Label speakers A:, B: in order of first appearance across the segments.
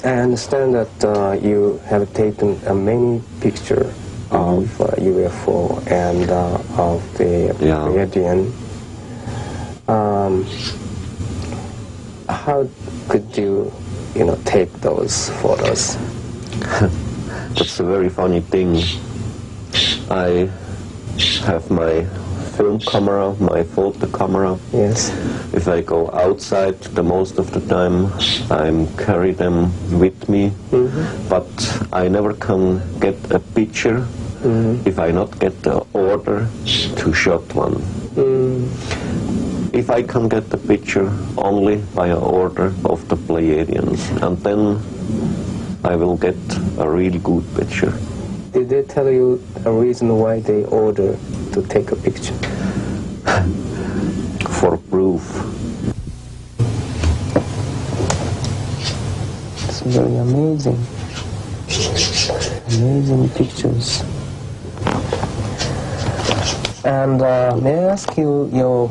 A: I understand that you have taken many pictures of UFO and of the Pleiadian. How could you, take those photos?
B: That's a very funny thing. I have my film camera, my photo camera.
A: Yes.
B: If I go outside, the most of the time I carry them with me, but I never can get a picture if I not get the order to shot one. If I can get the picture only by an order of the Pleiadians, and then I will get a really good picture.
A: Did they tell you a reason why they order to take a picture?
B: For proof.
A: It's very amazing. Amazing pictures. And may I ask you your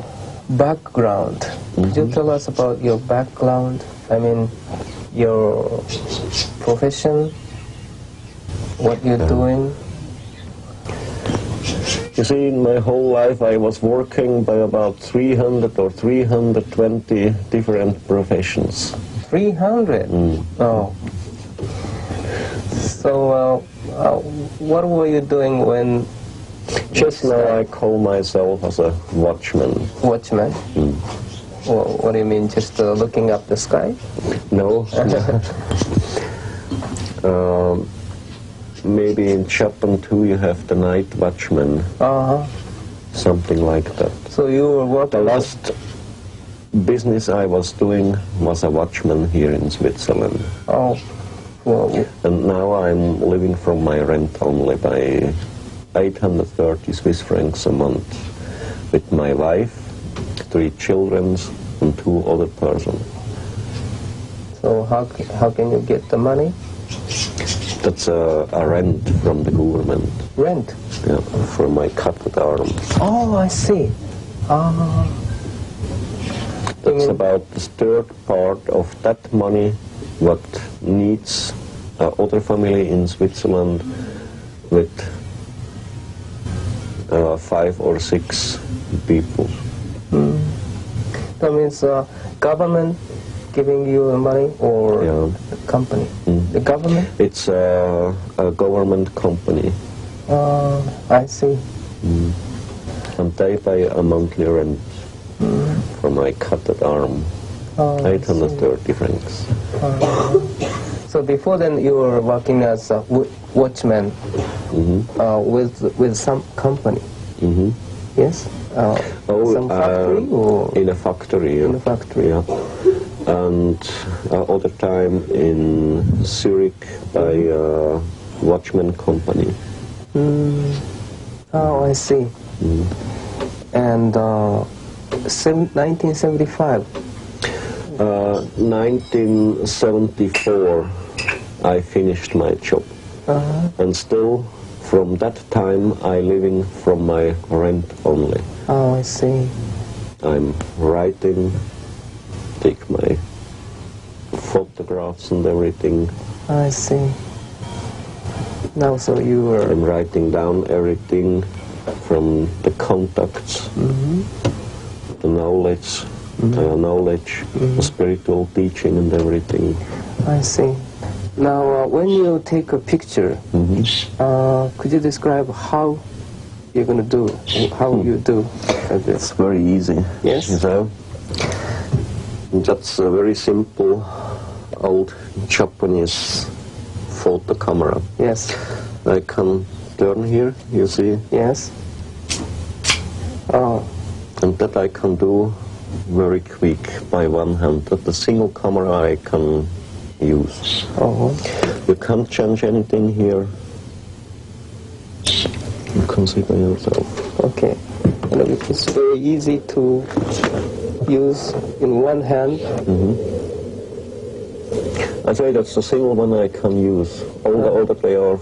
A: background? Could you tell us about your background? I mean, your profession, what you're doing?
B: You see, in my whole life I was working by about 300 or 320 different professions.
A: 300? Oh. So, what were you doing when...
B: Just now I call myself as a watchman.
A: Watchman? Well, what do you mean, just looking up the sky?
B: No. Maybe in Japan too you have the night watchman. Something like that.
A: So you were working...
B: The last business I was doing was a watchman here in Switzerland.
A: Oh. Well,
B: and now I'm living from my rent only by 830 Swiss francs a month with my wife, 3 children and 2 other persons.
A: So how can you get the money?
B: That's a rent from the government.
A: Rent?
B: Yeah, for my cutted arm.
A: Oh, I see.
B: That's about the third part of that money what needs other family in Switzerland with 5 or 6 people.
A: That means government giving you the money or the company? The government?
B: It's a government company.
A: I see.
B: And they pay a monthly rent for my cutted arm. 830 francs.
A: So before then you were working as a watchman with some company? Yes? Some factory? Or?
B: In a factory.
A: In a factory.
B: Yeah. And other time in Zurich by a watchman company.
A: Oh, I see. And 1975?
B: 1974 I finished my job. And still from that time I living from my rent only.
A: Oh, I see.
B: I'm writing, take my photographs and everything.
A: I see. Now, so you were...
B: I'm writing down everything from the contacts, the knowledge, the spiritual teaching and everything.
A: I see. Now, when you take a picture, could you describe how you're going to do, how you do this?
B: It's very easy.
A: Yes?
B: You know? That's a very simple old Japanese photo camera.
A: Yes.
B: I can turn here, you see?
A: Yes. Oh.
B: And that I can do very quick by one hand. That the single camera I can use.
A: Oh.
B: You can't change anything here. You can see by yourself.
A: Okay. And it's very easy to use in one hand.
B: I say that's the single one I can use. All the other they are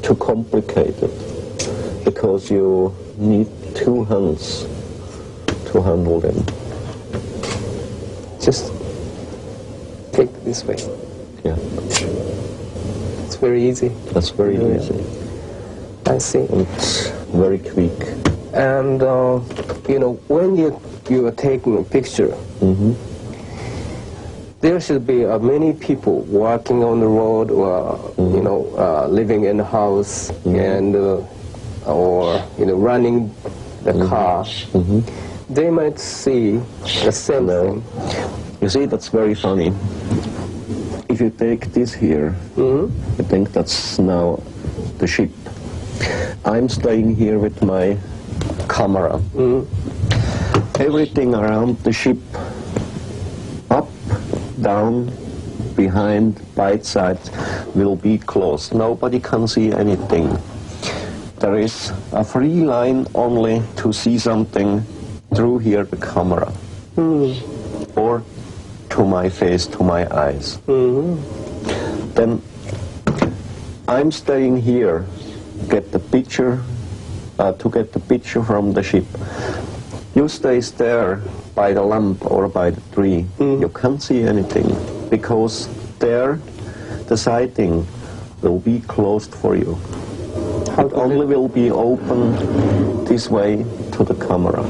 B: too complicated because you need 2 hands to handle them.
A: Just take this way.
B: Yeah.
A: It's very easy.
B: That's very
A: Yeah.
B: easy.
A: I see.
B: It's very quick.
A: And you know, when you are taking a picture, there should be many people walking on the road, or you know, living in a house, and or you know, running the car. They might see the same thing.
B: You see, that's very funny. If you take this here, I think that's now the ship. I'm staying here with my camera. Everything around the ship, up, down, behind, by side, will be closed. Nobody can see anything. There is a free line only to see something through here, the camera, or to my face, to my eyes. Then I'm staying here, get the picture, to get the picture from the ship. You stay there by the lamp or by the tree. You can't see anything, because there the sighting will be closed for you. It only will be open this way to the camera.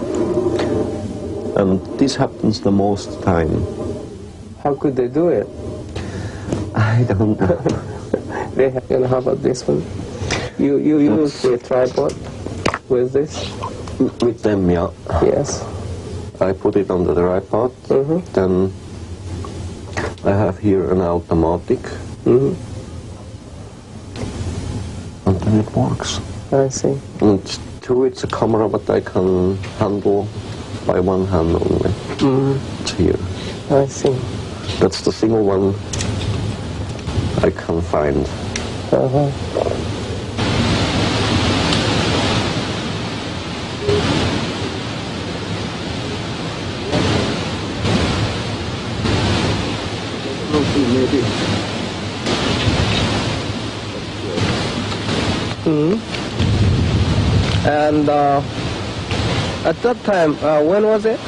B: And this happens the most time.
A: How could they do it?
B: I don't know.
A: They have, you know, how about this one? You use the tripod with this?
B: With them, yeah.
A: Yes.
B: I put it on the tripod. Then I have here an automatic. And then it works.
A: I see.
B: And two, it's a camera that I can handle by one hand only. It's here.
A: I see.
B: That's the single one I can find. Maybe.
A: And at that time, when was it?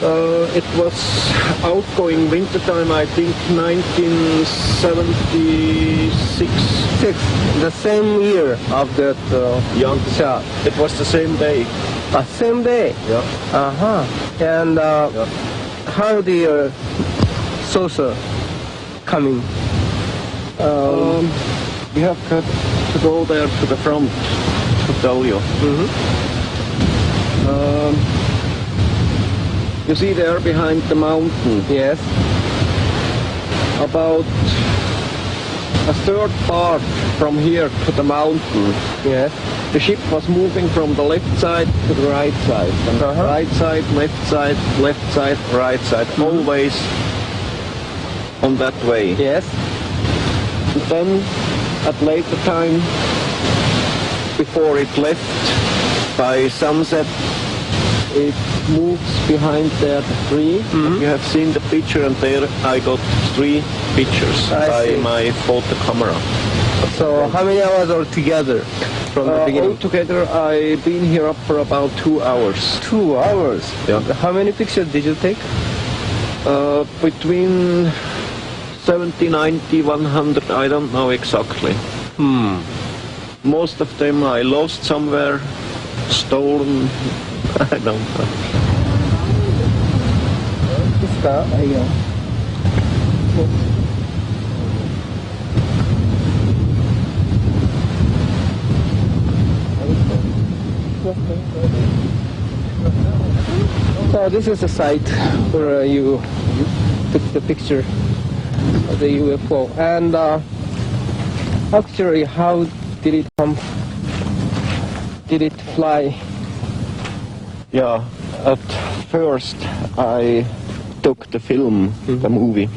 C: It was outgoing winter time, I think 1976.
A: The same year of that shot.
C: It was the same day.
A: Same day?
C: Yeah.
A: And how the saucer coming?
C: We have got to go there to the front to tell you. You see there behind the mountain,
A: Yes.
C: about a third part from here to the mountain.
A: Yes.
C: The ship was moving from the left side to the right side. And right side, left side, right side, always on that way.
A: Yes.
C: And then at later time, before it left by sunset, it moves behind there the tree. You have seen the picture, and there I got 3 pictures by my photo camera.
A: So how many hours altogether from the beginning?
C: Altogether, I've been here up for about 2 hours.
A: 2 hours?
C: Yeah.
A: How many pictures did you take?
C: Between 70, 90, 100, I don't know exactly. Most of them I lost somewhere, stolen, I don't know.
A: So this is the site where you took the picture of the UFO. And actually, how did it come? Did it fly?
C: Yeah, at first I took the film, the movie,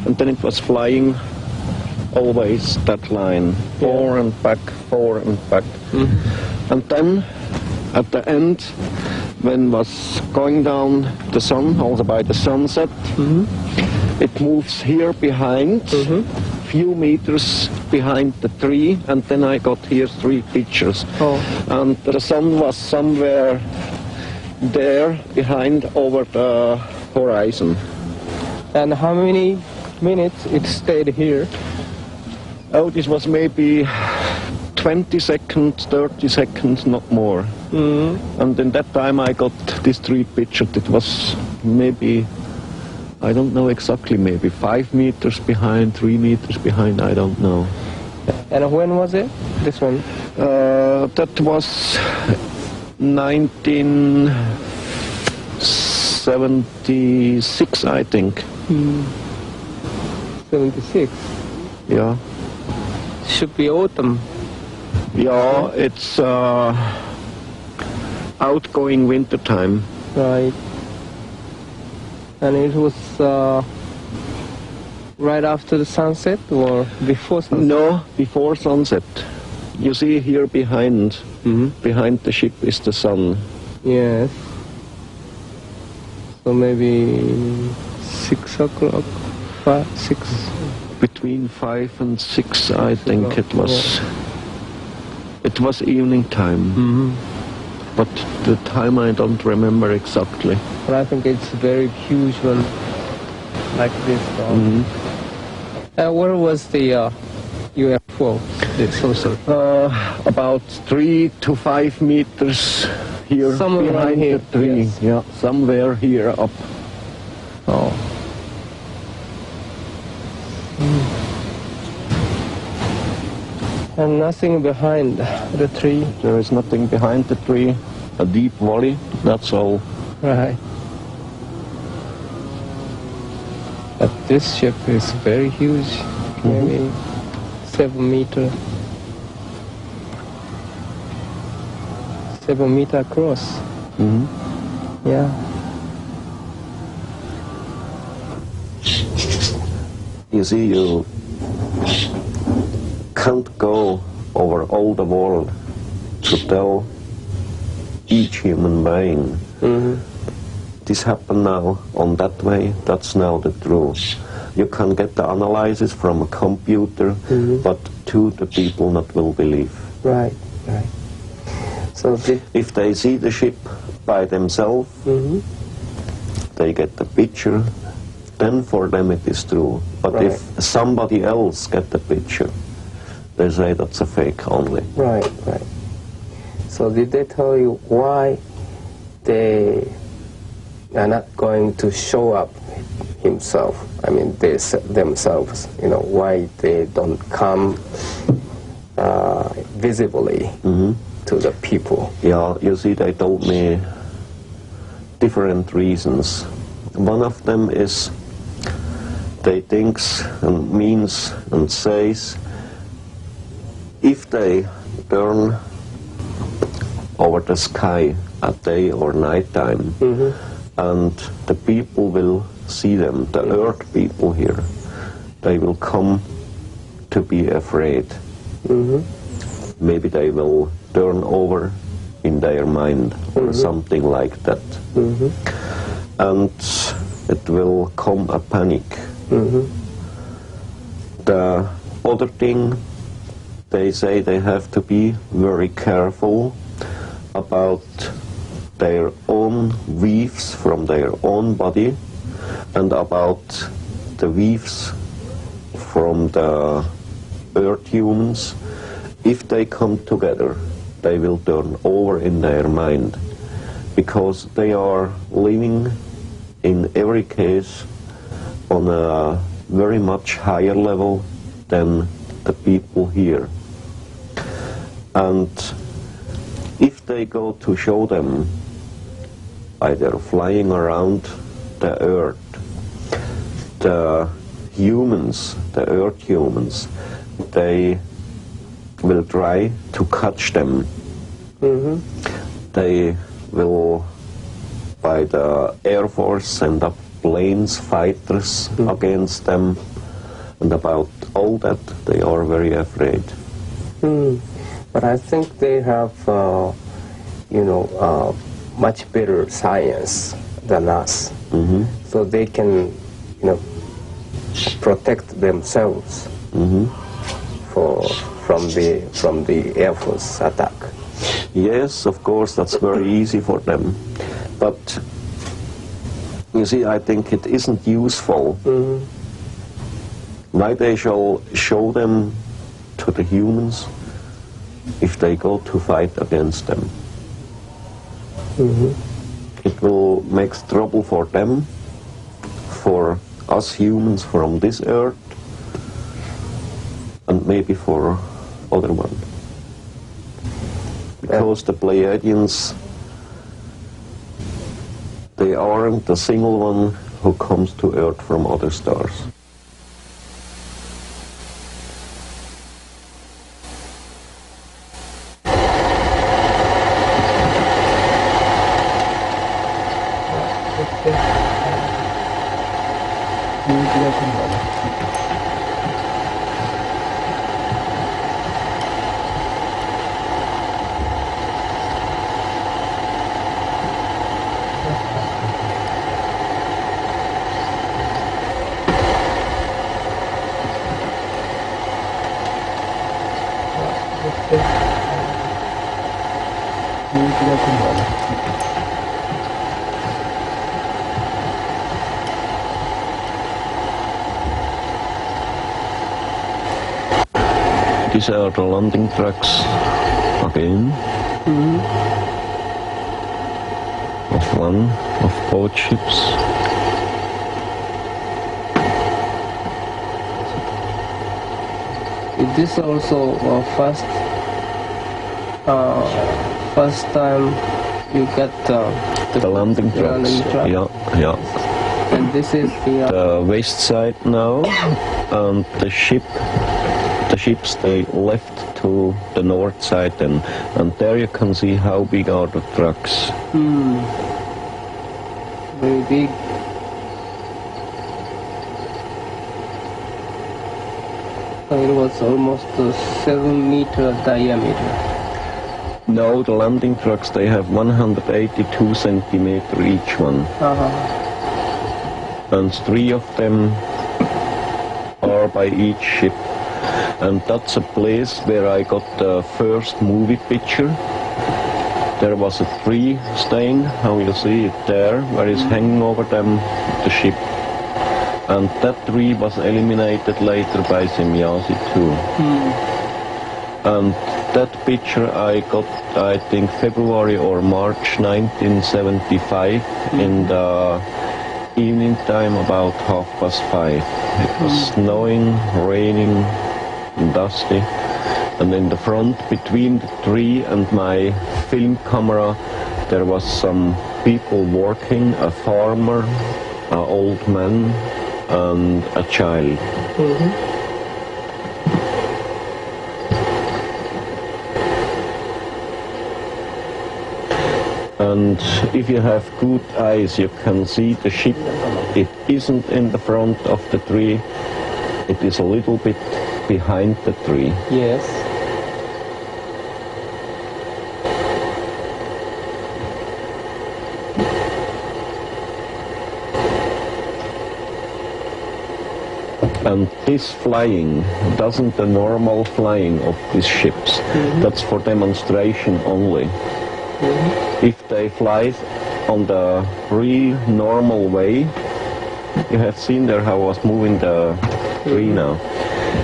C: and then it was flying always that line, forward and back, forward and back. And then at the end, when was going down the sun, also by the sunset, it moves here behind, few meters behind the tree, and then I got here 3 pictures. And the sun was somewhere there behind over the horizon.
A: And how many minutes it stayed here?
C: Oh, this was maybe 20 seconds, 30 seconds, not more. And in that time I got this tree pictured. It was maybe, I don't know exactly, maybe 5 meters behind, 3 meters behind, I don't know.
A: And when was it, this one?
C: That was 1976, I think.
A: 76.
C: Yeah.
A: Should be autumn.
C: Yeah, it's outgoing winter time.
A: Right. And it was right after the sunset or before sunset?
C: No, before sunset. You see here behind, behind the ship is the sun.
A: Yes. So maybe 6 o'clock, 6.
C: Between 5 and 6, I think it was. It was evening time. But the time I don't remember exactly.
A: But I think it's a very huge one, like this. Where was the UFO? The saucer?
C: About 3 to 5 meters here,
A: Somewhere
C: behind
A: here,
C: the tree.
A: yes.
C: Yeah, somewhere here up.
A: Oh. And nothing behind the tree.
C: There is nothing behind the tree. A deep valley, that's all.
A: Right. But this ship is very huge, maybe 7 meters. 7 meters across. Yeah.
B: You see, you can't go over all the world to tell each human being this happened now on that way, that's now the truth. You can get the analysis from a computer, but to the people not will believe.
A: Right, right. So
B: if they see the ship by themselves, they get the picture, then for them it is true. But if somebody else get the picture, they say that's a fake only.
A: Right, right. So did they tell you why they are not going to show up himself? I mean, they themselves, you know, why they don't come visibly to the people?
B: Yeah, you see, they told me different reasons. One of them is they thinks and means and says if they turn over the sky at day or night time and the people will see them, the earth people here, they will come to be afraid. Maybe they will turn over in their mind or something like that. And it will come a panic. The other thing, they say they have to be very careful about their own weaves from their own body and about the weaves from the earth humans. If they come together, they will turn over in their mind, because they are living in every case on a very much higher level than the people here. And if they go to show them either flying around the earth, the humans, the earth humans, they will try to catch them. They will, by the Air Force, send up planes, fighters against them, and about all that they are very afraid.
A: But I think they have, you know, much better science than us. So they can, you know, protect themselves from the Air Force attack.
B: Yes, of course, that's very easy for them. But You see, I think it isn't useful. Why they shall show them to the humans if they go to fight against them? It will make trouble for them, for us humans from this earth, and maybe for other one. Because the Pleiadians, they aren't the single one who comes to Earth from other stars. These are the landing tracks again of one of both ships.
A: Is this also first time you get
B: the landing tracks? Yeah.
A: And this is
B: the west side now, and the ships they left to the north side, and there you can see how big are the trucks.
A: Very big. It was almost 7-meter diameter.
B: No, the landing trucks, they have 182 centimeter each one. And 3 of them are by each ship. And that's a place where I got the first movie picture. There was a tree staying, how you see it there, where it's hanging over the ship. And that tree was eliminated later by Semyasi too. And that picture I got, I think, February or March 1975 in the evening time, about 5:30. It was snowing, raining, dusty, and in the front between the tree and my film camera there was some people working, a farmer, an old man and a child. And if you have good eyes you can see the ship. It isn't in the front of the tree, it is a little bit behind the tree.
A: Yes.
B: And this flying doesn't the normal flying of these ships. That's for demonstration only. If they fly on the real normal way, you have seen there how I was moving the tree now.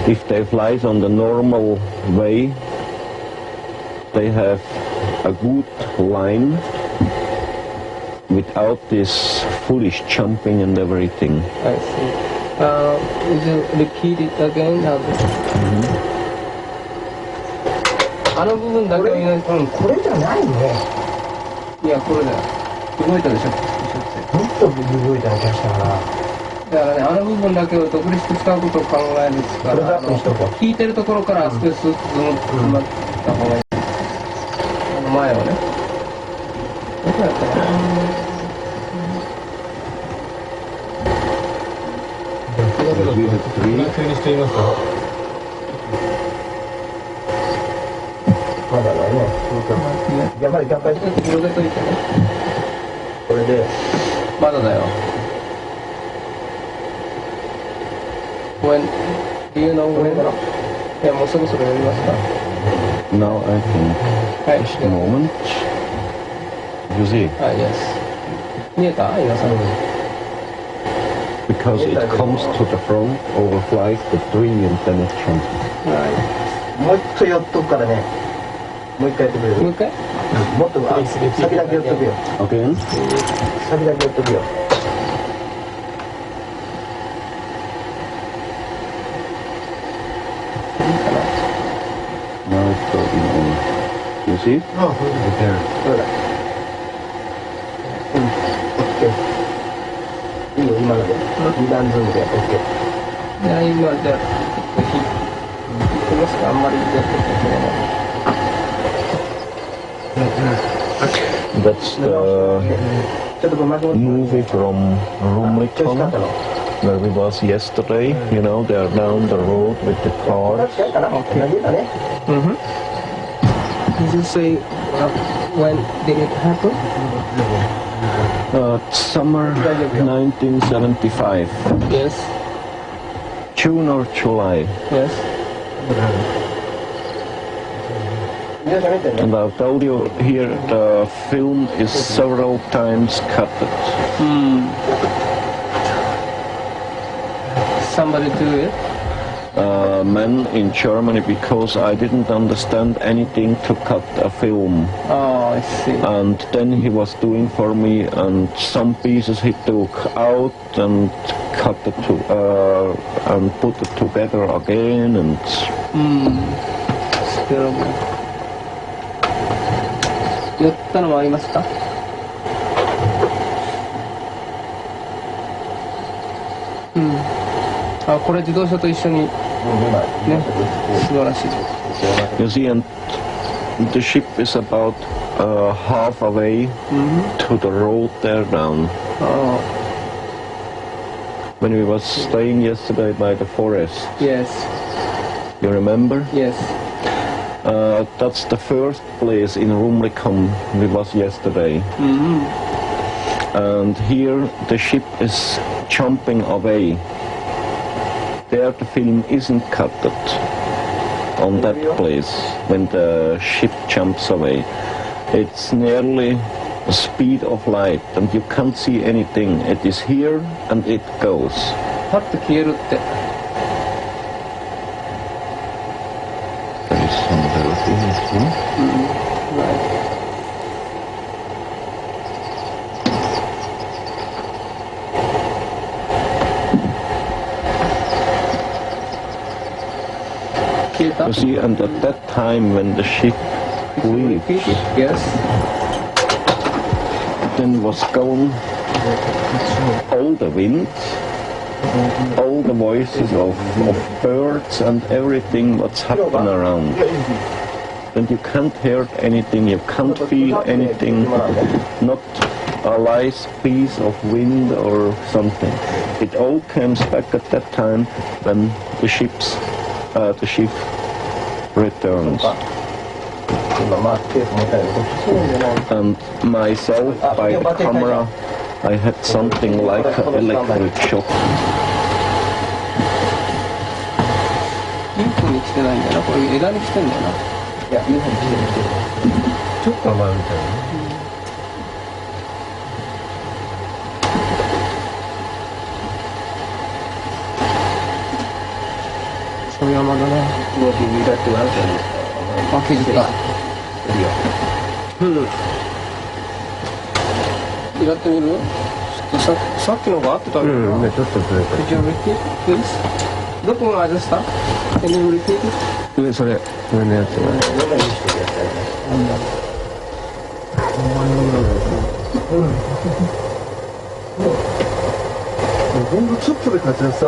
B: If they fly on the normal way, they have a good line without this foolish jumping and everything.
A: I see. Would you repeat it again? あの部分だけはこれじゃないね。いや、これだよ。動いたでしょ。もっと動いた気がしたから。だからね、あの部分だけを独立して使うことを考えるから、引いてるところから少しずつ詰まった方がいい。前をね。どこやったかな。急にしてみますか。まだだね。やっぱり合体して広げといてね。これでまだだよ。When do you know when? いやもうそろそろやりますか。
B: Now I think. Just a moment. You see?
A: Yes. 見えた？皆さん。
C: because it comes to the front, overflies the tree, and then it jumps.
D: もう一回やっとくからね。もう一回やってくれる。
A: もう一回
D: もっと先だけやっとくよ。
C: Again?
D: 先だけやっとくよ。
C: Now it's going on. You see?
D: Right there. そうだ。OK。いいよ、今ので。二段ズームで OK。
A: いや、今じゃあ、このしかあんまりやってくれない。
C: That's the
D: ちょっとこれ巻き戻す。
C: movie from
D: 調子
C: Rumlicon
D: だったの。
C: where we was yesterday. You know, they are down the road with the
D: これ
C: cars.
D: 近いかな。同じだね。
A: Did you say when did it happen?
C: Summer 1975,
A: Yes.
C: June or July.
A: Yes.
D: 皆さん見てね。
C: And I've told you here the film is several times cut.
A: Somebody do it?
C: Man in Germany, because I didn't understand anything to cut a film.
A: Oh, I see.
C: And then he was doing for me, and some pieces he took out and cut it and put it together again, and
A: It's terrible. 寄ったのもありますか？あ、これ自動車と一緒にね、素晴らしい。
C: you see, and the ship is about half away to the road there down. When we was staying yesterday by the forest,
A: Yes,
C: you remember?
A: yes.
C: That's the first place in Rumlicon we was yesterday. And here the ship is jumping away. There the film isn't cut on that place when the ship jumps away. It's nearly the speed of light and you can't see anything. It is here and it goes.
A: パッと消えるって。
C: There is some buildings,
A: Right.
C: You see, and at that time when the ship leaves,
A: Yes.
C: then was gone all the wind, all the voices of birds and everything what's happening around. Then you can't hear anything, you can't feel anything, not a light piece of wind or something. It all comes back at that time when the ship returns. And myself, by the camera, I had something like an electric shock.
A: インクに来てないんだよな。これ枝に来てんだよな。
D: いや、いい方にしてる。ちょっと甘いみたいな。
A: そういう山だね。
D: もう気に入らってもらうじゃないですか。
A: あ、気づいた。
D: いいよ。
A: やってみる？さっきのが合ってたんだよな。
D: ちょっとずれた。
A: Could you repeat, please? どこが外した？ Can you repeat it?
D: それのやつが。ほんのちょっとで勝ちなさ。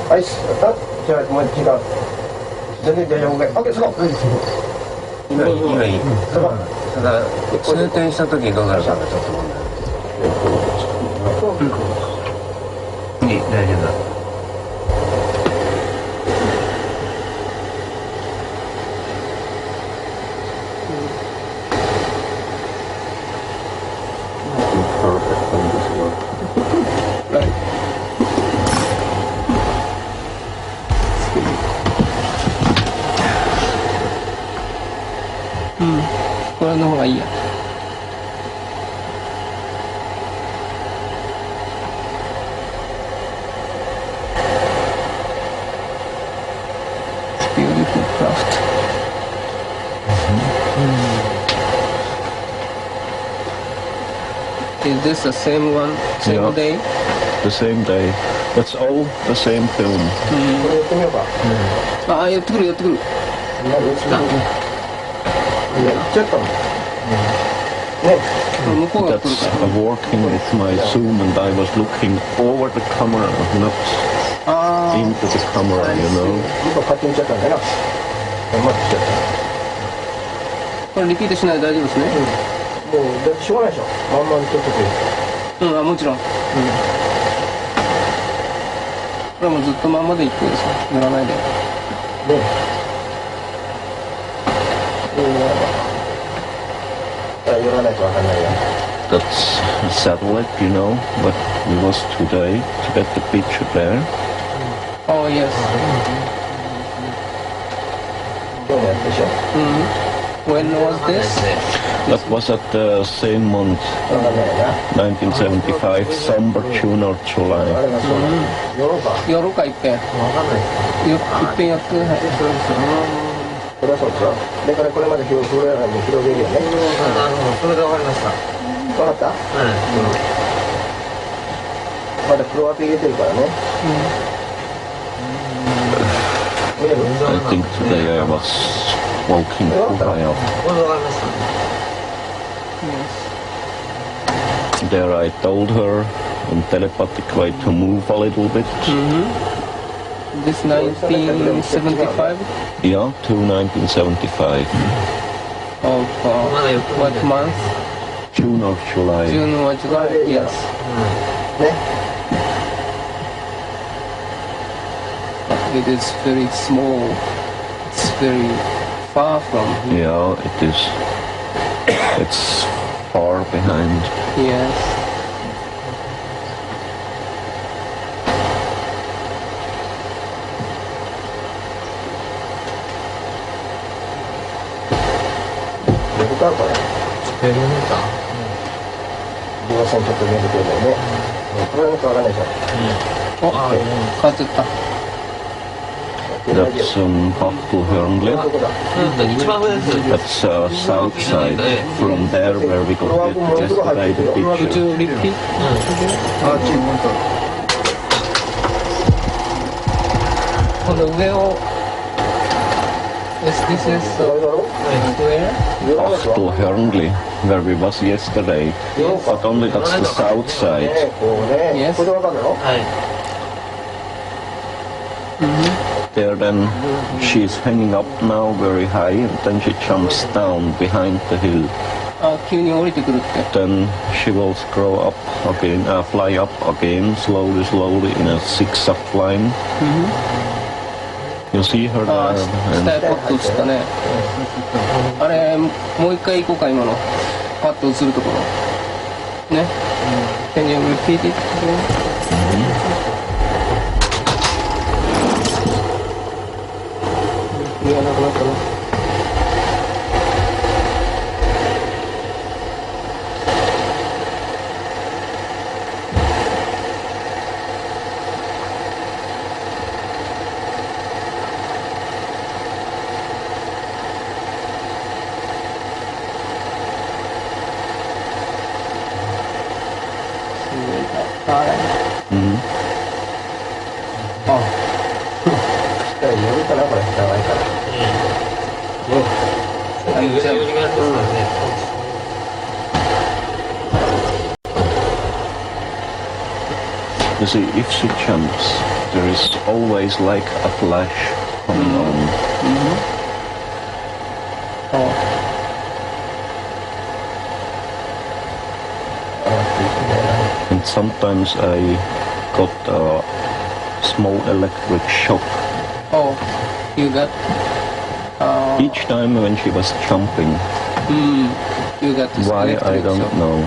D: はい、じゃあもう時間。全然大丈夫。OK、そこ。今いい。そこ。ただ通電した時にどうなるかがちょっと問題。いい、大丈夫だ。
A: あいいや。Beautiful craft. Is this the same one, same
C: Yeah.
A: day?
C: The same day. That's all the same film.
D: これやってみようか。
A: ああ、寄ってくる寄ってくる。
D: いや、行っちゃったもん。ね。
A: 向こうが来る
C: That's
A: から。
C: working with my zoom, and I was looking over the camera, not
A: ああ。
C: into the camera, you know.
D: 向こう勝手に行っちゃったんだよな。まず来ちゃっ
A: これリピートしないで大丈夫ですね。
D: た。もう、だってしょうがないでしょ。まんまに撮ってくれ。
A: うん、あ、もちろん。これはもうずっとまんまでいってください。塗らないで。
D: ね。寄らないとわかんないよ。
C: That's a satellite, you know, but it was today to get the picture there.
A: Oh, yes.
D: 今日のやつでしょ。
A: When was this?
C: That was at the same month,
D: わかんないよな。
C: 1975, December, June or
D: あ
C: July.
D: れがそうなの。寄ろうか。
A: やろうか、いっぺん。いっぺんやってください。
D: これはそうでしょ。だからこれまで広げるよね。
E: それで終わりました。
D: わかった？まだ黒枠入れてるからね。見れる？
C: I think today I was walking too high up.
E: これで終わりました。
C: There I told her in telepathic way to move a little bit.
A: This 1975
C: Yeah, to 1975.
A: of what month?
C: June or July.
A: June or July? Yes.
D: ね。
A: It is very small. It's very far from here.
C: Yeah, it is. It's far behind.
A: Yes.
D: どこからこれ？動画線ちょっと見えてくるんだよね。これはよくわかんないでしょ。
A: お、変わっちゃった。
C: That's FULL-UFO.
D: どこだ？
E: 一番上です。
C: That's south side. From there where we got yesterday the
A: Could
C: picture.
A: you repeat? 今度上を This is where?
C: FULL-UFO, where we was yesterday. But only that's the south side.
D: こうね。
A: Yes.
D: これでわかんないの？
E: はい。
C: There then she's hanging up now very high, and then she jumps down behind the hill.
A: あ、急に降りてくるって。
C: Then she will scroll up again, fly up again, slowly in a zigzag line. You see her
A: あ、
C: there?
A: 下へポッと映ったね。あれ、もう一回行こうか、今の。パッと映るところ。ね。Can you repeat it again? いや、なくなったな。
C: You see, if she jumps, there is always like a flash coming on. And sometimes I got a small electric shock.
A: Oh, you got.
C: Each time when she was jumping.
A: You got this
C: Why, I
A: electric
C: don't
A: shock.
C: know.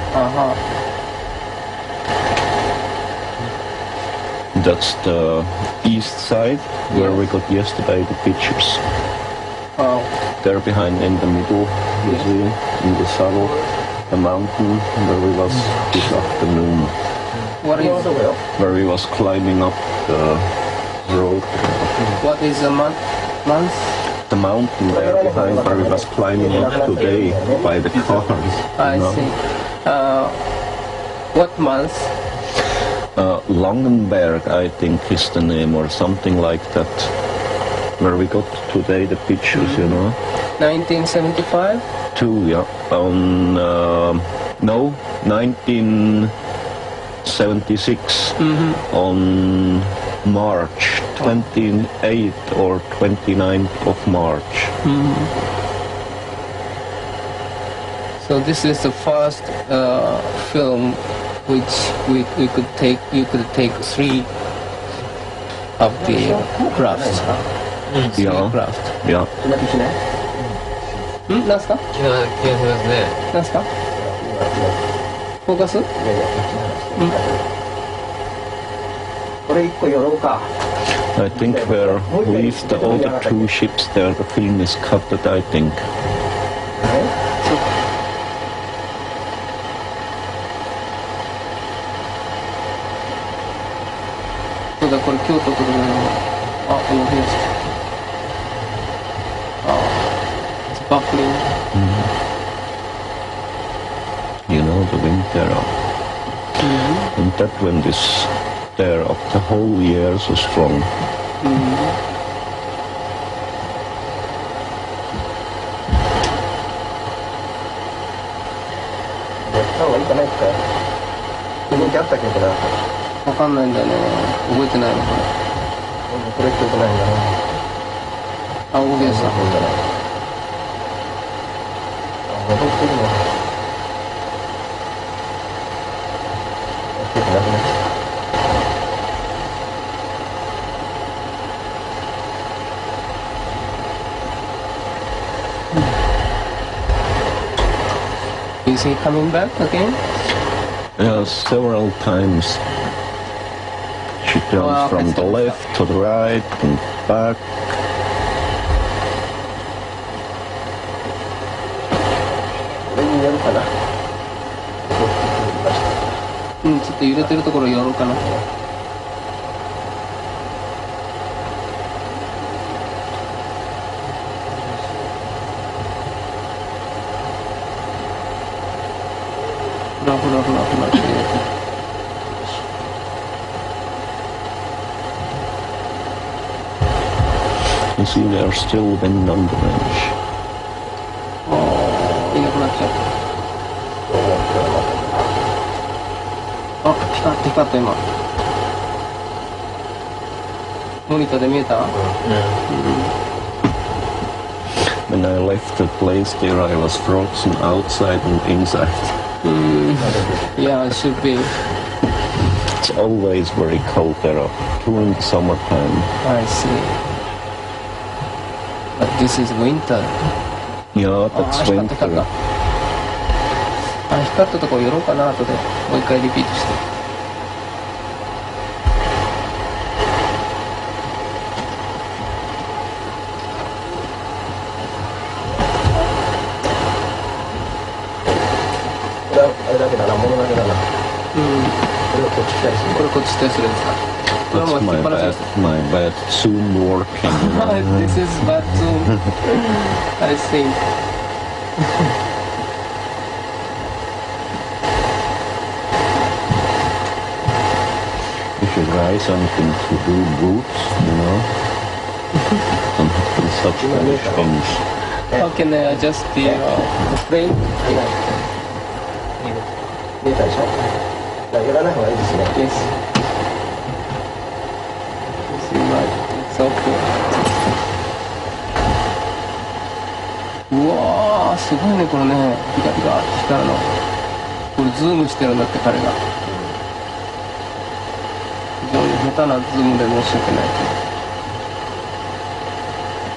C: That's the east side where we got yesterday the pictures.
A: Oh,
C: There behind in the middle, you see, in the saddle, the mountain where we was this afternoon,
A: what is
C: where we was climbing up the road.
A: what is the month?
C: The mountain there behind where we was climbing up today by the cars.
A: I
C: you know.
A: see. What month?
C: Langenberg, I think, is the name, or something like that. Where we got today the pictures, you know.
A: 1975.
C: Yeah. On no, 1976. On March 28th or 29th of March.
A: So this is the first film which we could take. You could take 3 of the crafts.
C: Yeah.
A: Craft.
C: Yeah.
A: なんすか？
E: 気がしますね。
A: なんすか？フォーカス？
D: これ一個寄ろうか。
C: I think where leave the other 2 ships there, the film is cut, I think.
A: そうだ、これ京都とかのあ、この辺です。It's buckling.
C: You know, the wind there. And that wind is there up the whole year so strong.
D: やった方がいいかな一回。人気あったっけかな。
A: わかんないんだよね。覚えてないのこれ。
D: これってよくないんだな。
A: あ、動きでした。
D: 戻ってるね。結構なくなっちゃった。
A: Is he coming back again?
C: Yeah, several times. She turns
A: Well,
C: from the left to the right and back.
D: これにやるかな。
A: ちょっと揺れてるところやろうかな。ふらふらふらふらって入れて。
C: You see, there's still wind on the range.
A: いなくなっちゃった。あ、光った今。モニターで見えた？
C: When I left the place there, I was frozen outside and inside.
A: Yeah, it should be.
C: It's always very cold there during the summertime.
A: I see. But this is winter.
C: Yeah, that's
A: 光った。
C: winter.
A: 光ったところ寄ろうかな後でもう一回リピートして。
D: あれだけだな、物だけだな。これをこっち来たりする。
A: これこっちしたりするんですか？これはもう
C: That's
A: 引っ
C: my
A: 張らせ
C: bad,
A: て。
C: my bad Zoom working.
A: This is bad zoom. I think.
C: If you try something to do boots, you know, don't happen such foolish things.
A: How can I adjust the frame?
D: 見えたでしょ。だから寄らない方がいいですね。
A: Yes. It's right. It's okay. うわー、すごいねこれね。ピカピカ光るの。これズームしてるんだって彼が。非常に下手なズームで申し訳ない。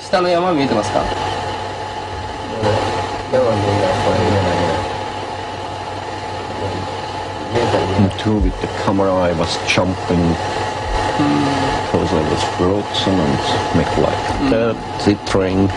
A: 下の山見えてますか？
D: 山見えない、これ見えない。見えたり見えない。
C: And too, with the camera, I was jumping because I was frozen and make like that, tittering.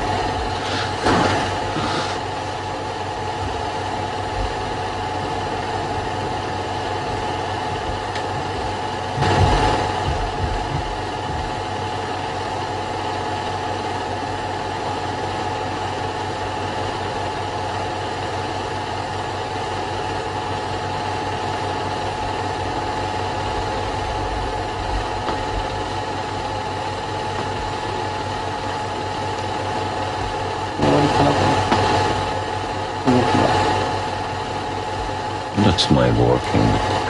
C: That's my working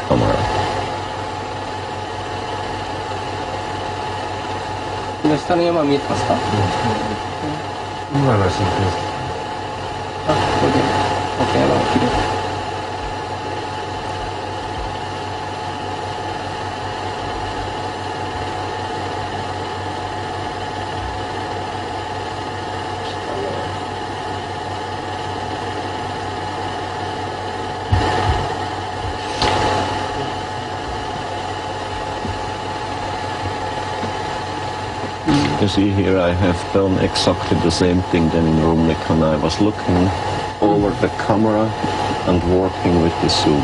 C: camera.
A: 今下の山見えてますか？
D: 今のは真空です。
A: あ、これで、OK、山が切れる。
C: You see here I have done exactly the same thing then in Rumlikan. I was looking over the camera and working with the zoom.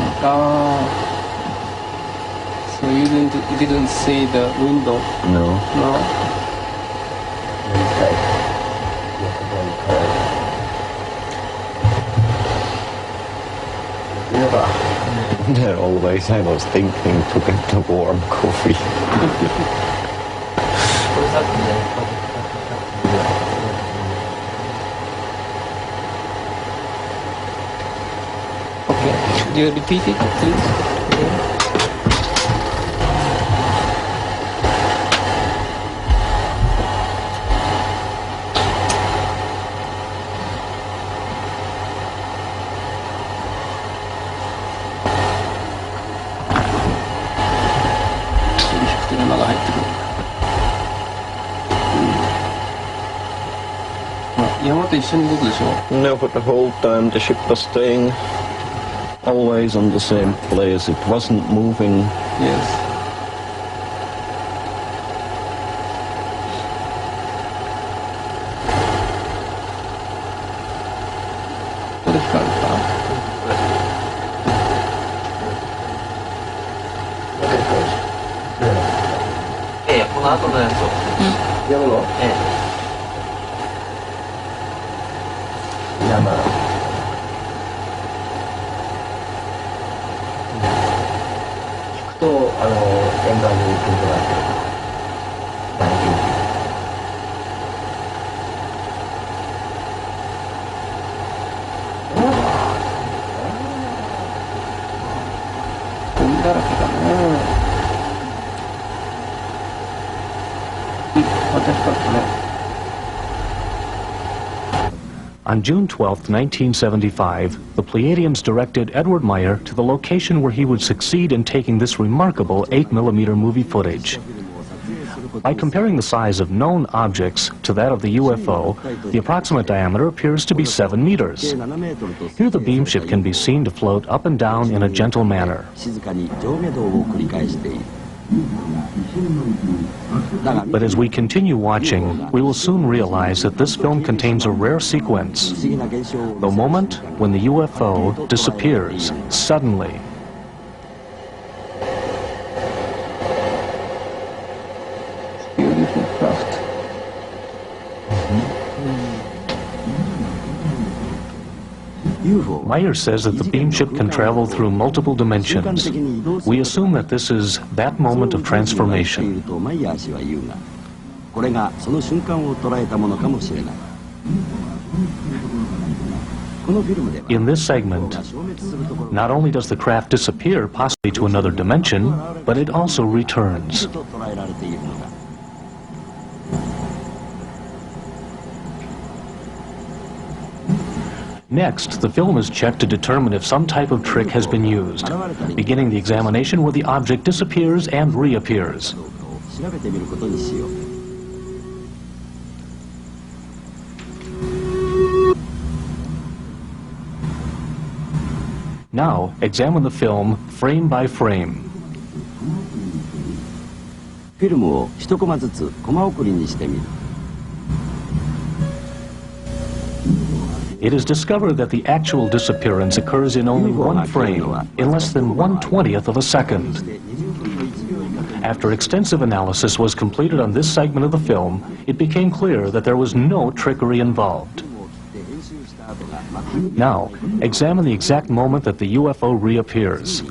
A: So you didn't see the window?
C: No.
A: No.
C: There always I was thinking to get the warm coffee.
A: Okay. Do you repeat it, please? Okay.
C: No, but the whole time the ship was staying always on the same place. It wasn't moving.
A: Yes.
F: On June 12, 1975, the Pleiadians directed Edward Meier to the location where he would succeed in taking this remarkable 8mm movie footage. By comparing the size of known objects to that of the UFO, the approximate diameter appears to be 7 meters. Here the Beamship can be seen to float up and down in a gentle manner. But as we continue watching, we will soon realize that this film contains a rare sequence. The moment when the UFO disappears suddenly.
A: Beautiful craft.
F: Meier says that the Beamship can travel through multiple dimensions. We assume that this is that moment of transformation. In this segment, not only does the craft disappear possibly to another dimension, but it also returns. Next, the film is checked to determine if some type of trick has been used, beginning the examination where the object disappears and reappears. Now, examine the film frame by frame. It is discovered that the actual disappearance occurs in only one frame, in less than 1/20th of a second. After extensive analysis was completed on this segment of the film, it became clear that there was no trickery involved. Now, examine the exact moment that the UFO reappears.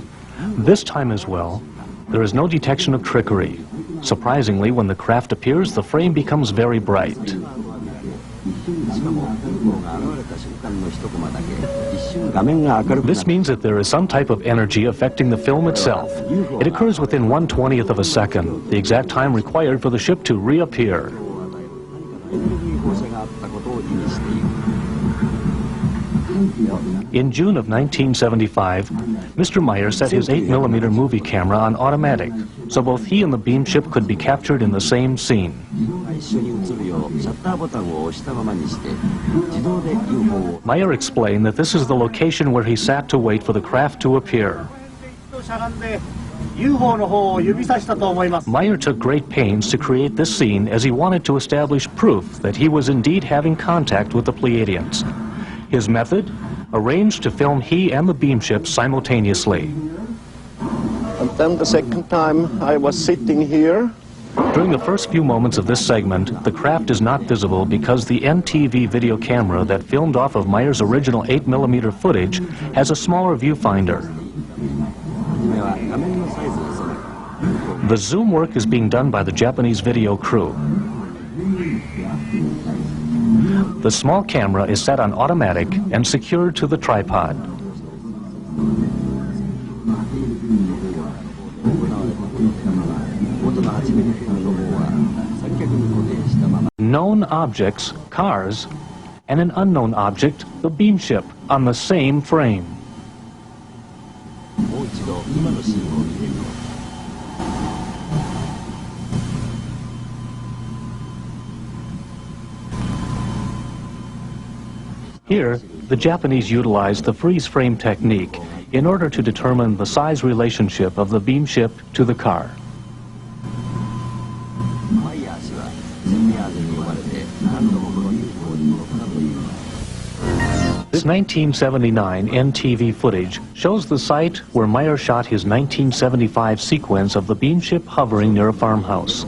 F: This time as well, there is no detection of trickery. Surprisingly, when the craft appears, the frame becomes very bright. This means that there is some type of energy affecting the film itself. It occurs within 1/20th of a second, the exact time required for the ship to reappear. In June of 1975, Mr. Meier set his 8mm movie camera on automatic, so both he and the Beamship could be captured in the same scene. Meier explained that this is the location where he sat to wait for the craft to appear. Meier took great pains to create this scene as he wanted to establish proof that he was indeed having contact with the Pleiadians. His method? Arranged to film he and the Beamship simultaneously.
C: And then the second time I was sitting here.
F: During the first few moments of this segment, the craft is not visible because the NTV video camera that filmed off of Meier's original 8mm footage has a smaller viewfinder. The zoom work is being done by the Japanese video crew. The small camera is set on automatic and secured to the tripod. Known objects, cars, and an unknown object, the Beamship, on the same frame. Here, the Japanese utilized the freeze frame technique in order to determine the size relationship of the Beamship to the car. This 1979 NTV footage shows the site where Meier shot his 1975 sequence of the Beamship hovering near a farmhouse.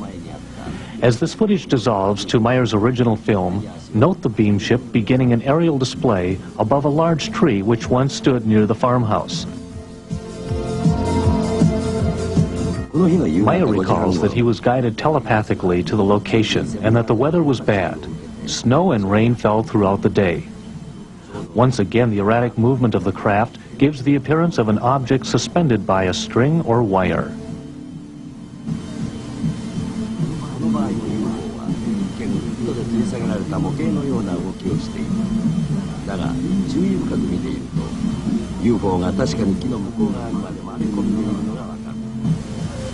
F: As this footage dissolves to Meier's original film, note the Beamship beginning an aerial display above a large tree which once stood near the farmhouse. Meier recalls that he was guided telepathically to the location and that the weather was bad. Snow and rain fell throughout the day. Once again, the erratic movement of the craft gives the appearance of an object suspended by a string or wire.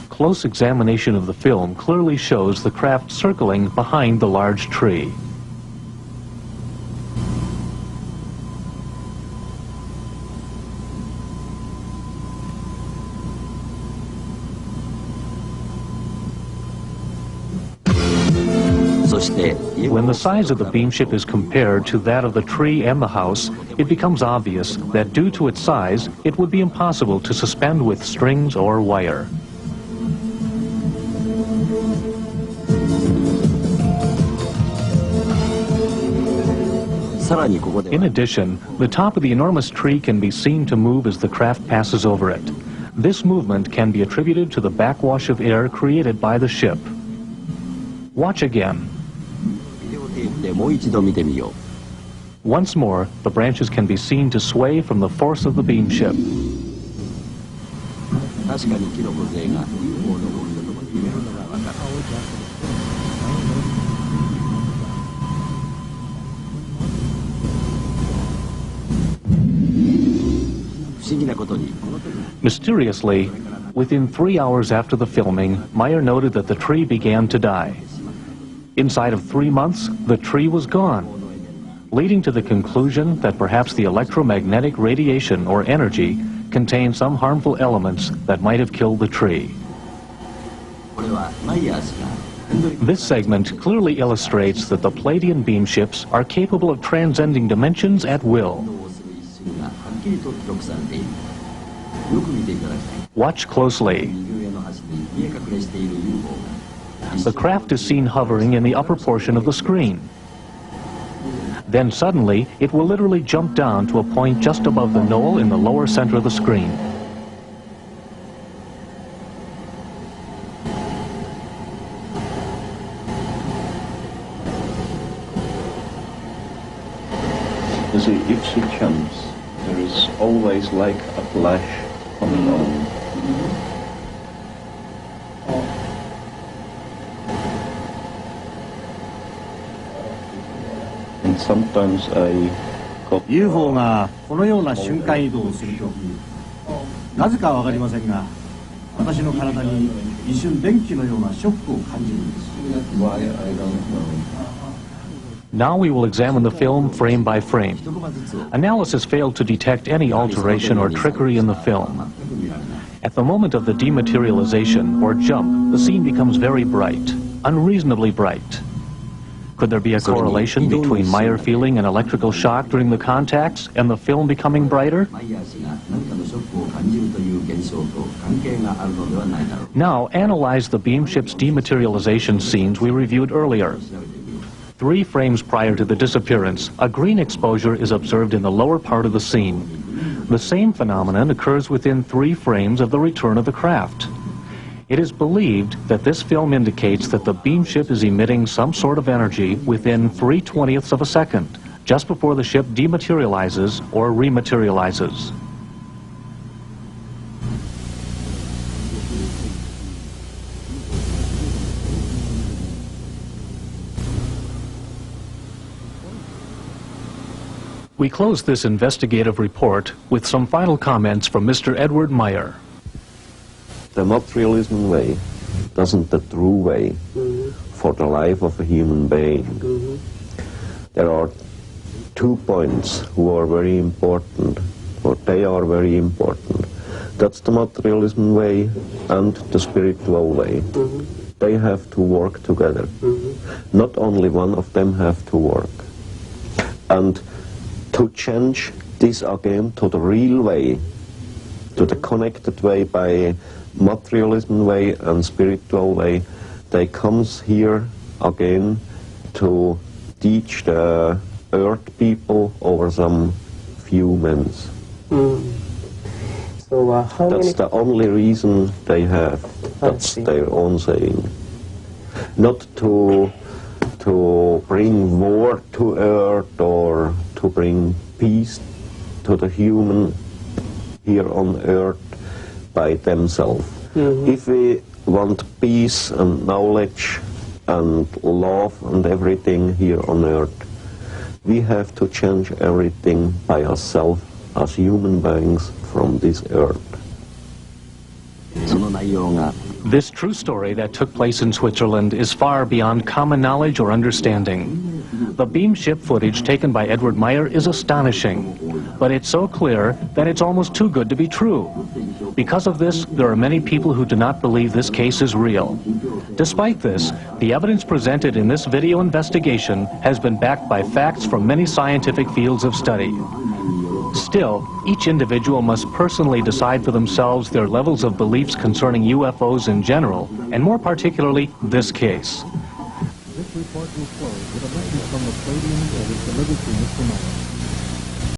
F: Close examination of the film clearly shows the craft circling behind the large tree. When the size of the Beamship is compared to that of the tree and the house, it becomes obvious that due to its size, it would be impossible to suspend with strings or wire. In addition, the top of the enormous tree can be seen to move as the craft passes over it. This movement can be attributed to the backwash of air created by the ship. Watch again. Once more, the branches can be seen to sway from the force of the Beamship. Mysteriously, within 3 hours after the filming, Meier noted that the tree began to die. Inside of 3 months, the tree was gone, leading to the conclusion that perhaps the electromagnetic radiation or energy contained some harmful elements that might have killed the tree. This segment clearly illustrates that the Pleiadian Beamships are capable of transcending dimensions at will. Watch closely. The craft is seen hovering in the upper portion of the screen. Then suddenly, it will literally jump down to a point just above the knoll in the lower center of the screen.
C: You see, if she jumps, there is always like a flash coming on. And sometimes I got
G: UFO がこのような瞬間移動をするとき、なぜかわかりませんが、私の体に一瞬電気のようなショックを感じるんです。
F: Now we will examine the film frame by frame. Analysis failed to detect any alteration or trickery in the film. At the moment of the dematerialization, or jump, the scene becomes very bright, unreasonably bright. Could there be a correlation between Meier feeling an electrical shock during the contacts and the film becoming brighter? Now, analyze the Beamship's dematerialization scenes we reviewed earlier. 3 frames prior to the disappearance, a green exposure is observed in the lower part of the scene. The same phenomenon occurs within 3 frames of the return of the craft. It is believed that this film indicates that the Beamship is emitting some sort of energy within 3/20ths of a second, just before the ship dematerializes or rematerializes. We close this investigative report with some final comments from Mr. Edward Meier.
B: The materialism way isn't the true way for the life of a human being. There are 2 points who are very important, or they are very important. That's the materialism way and the spiritual way. They have to work together. Not only one of them have to work. And to change this again to the real way, to the connected way by materialism way and spiritual way, they comes here again to teach the earth people over some few months.
A: So
B: that's the only reason they have. That's their own saying. Not to bring war to earth or to bring peace to the human here on earth by themselves. If we want peace and knowledge and love and everything here on earth, we have to change everything by ourselves as human beings from this earth.
F: This true story that took place in Switzerland is far beyond common knowledge or understanding. The Beamship footage taken by Edward Meier is astonishing, but it's so clear that it's almost too good to be true. Because of this, there are many people who do not believe this case is real. Despite this, the evidence presented in this video investigation has been backed by facts from many scientific fields of study. Still, each individual must personally decide for themselves their levels of beliefs concerning UFOs in general, and more particularly, this case.
H: This report will close with a message from the podium that was delivered to Mr. Meier.